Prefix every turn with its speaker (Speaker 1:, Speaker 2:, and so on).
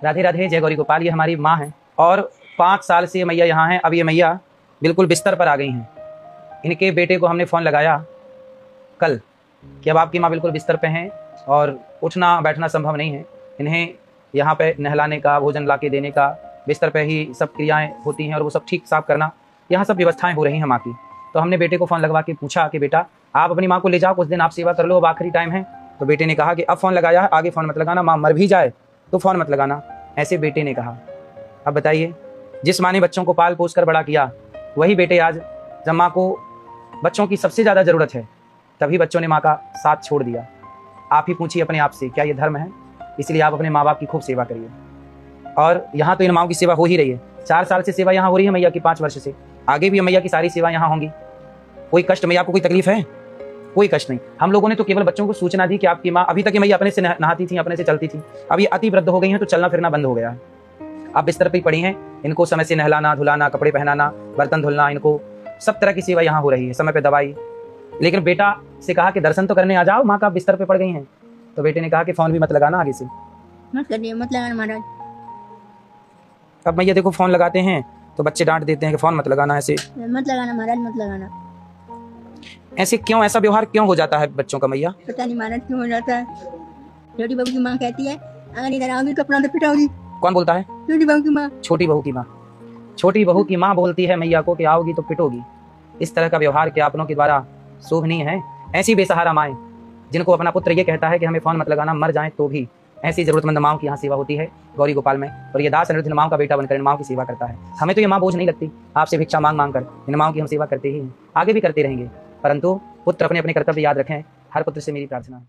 Speaker 1: राधे राधे, जय गौरी गोपाल। ये हमारी माँ है और 5 साल से ये मैया यहाँ हैं। अब ये मैया बिल्कुल बिस्तर पर आ गई हैं। इनके बेटे को हमने फ़ोन लगाया कल कि अब आपकी माँ बिल्कुल बिस्तर पे हैं और उठना बैठना संभव नहीं है। इन्हें यहाँ पे नहलाने का, भोजन ला के देने का, बिस्तर पे ही सब क्रियाएँ होती हैं और वो सब ठीक साफ करना, यहाँ सब व्यवस्थाएँ हो रही हैं माँ की। तो हमने बेटे को फ़ोन लगवा के पूछा कि बेटा आप अपनी माँ को ले जाओ, कुछ दिन आप सेवा कर लो, अब आखिरी टाइम है। तो बेटे ने कहा कि अब फ़ोन लगाया है, आगे फ़ोन मत लगाना, माँ मर भी जाए तो फ़ोन मत लगाना, ऐसे बेटे ने कहा। अब बताइए, जिस माँ ने बच्चों को पाल पोस कर बड़ा किया, वही बेटे आज जब माँ को बच्चों की सबसे ज़्यादा ज़रूरत है तभी बच्चों ने माँ का साथ छोड़ दिया। आप ही पूछिए अपने आप से, क्या ये धर्म है? इसलिए आप अपने माँ बाप की खूब सेवा करिए। और यहाँ तो इन माँओं की सेवा हो ही रही है। 4 साल से सेवा यहाँ हो रही है मैया की, 5 वर्ष से। आगे भी मैया की सारी सेवा यहाँ होंगी। कोई कष्ट मैया, आपको कोई तकलीफ है? कोई कष्ट नहीं। हम लोगों ने तो केवल बच्चों को सूचना दी कि आपकी माँ, अभी तक ये मैया अपने से नहाती थी, अपने से चलती थी, अब ये अति वृद्ध हो गई हैं तो चलना फिरना बंद हो गया है। आप बिस्तर पर ही पड़ी हैं, इनको समय से नहलाना धुलाना, कपड़े पहनाना, बर्तन धुलना, इनको सब तरह की सेवा यहाँ हो रही है, समय पे दवाई। लेकिन बेटा से कहा कि दर्शन तो करने आ जाओ, माँ का बिस्तर पे पड़ गई हैं। तो बेटे ने कहा कि फ़ोन भी मत लगाना आगे से,
Speaker 2: मत करिए, मत लगाना महाराज।
Speaker 1: अब मैया देखो फ़ोन लगाते हैं तो बच्चे डांट देते हैं कि फ़ोन मत लगाना, ऐसे
Speaker 2: मत लगाना महाराज, मत लगाना।
Speaker 1: ऐसे क्यों, ऐसा व्यवहार क्यों हो जाता है बच्चों का मैया?
Speaker 2: पता नहीं महाराज क्यों हो जाता है। छोटी बहू की माँ कहती है अगर इधर आओगी तो अपना तो पिटाओगी।
Speaker 1: कौन बोलता है?
Speaker 2: छोटी बहू की माँ।
Speaker 1: छोटी बहू की माँ। छोटी बहू की माँ बोलती है मैया को कि आओगी तो पिटोगी। इस तरह का व्यवहार क्या अपनों के द्वारा शोभनीय है? ऐसी बेसहारा माएँ जिनको अपना पुत्र ये कहता है कि हमें फ़ोन मत लगाना, मर जाएं तो भी, ऐसी ज़रूरतमंद माँओं की यहाँ सेवा होती है गौरी गोपाल में। और ये दास अनिरुद्ध इन माँओं का बेटा बनकर इन माँओं की सेवा करता है। हमें तो ये माँ बोझ नहीं लगती, आपसे भिक्षा मांग मांग कर इन माँओं की हम सेवा करते ही हैं, आगे भी करते रहेंगे। परंतु पुत्र अपने अपने कर्तव्य याद रखें, हर पुत्र से मेरी प्रार्थना है।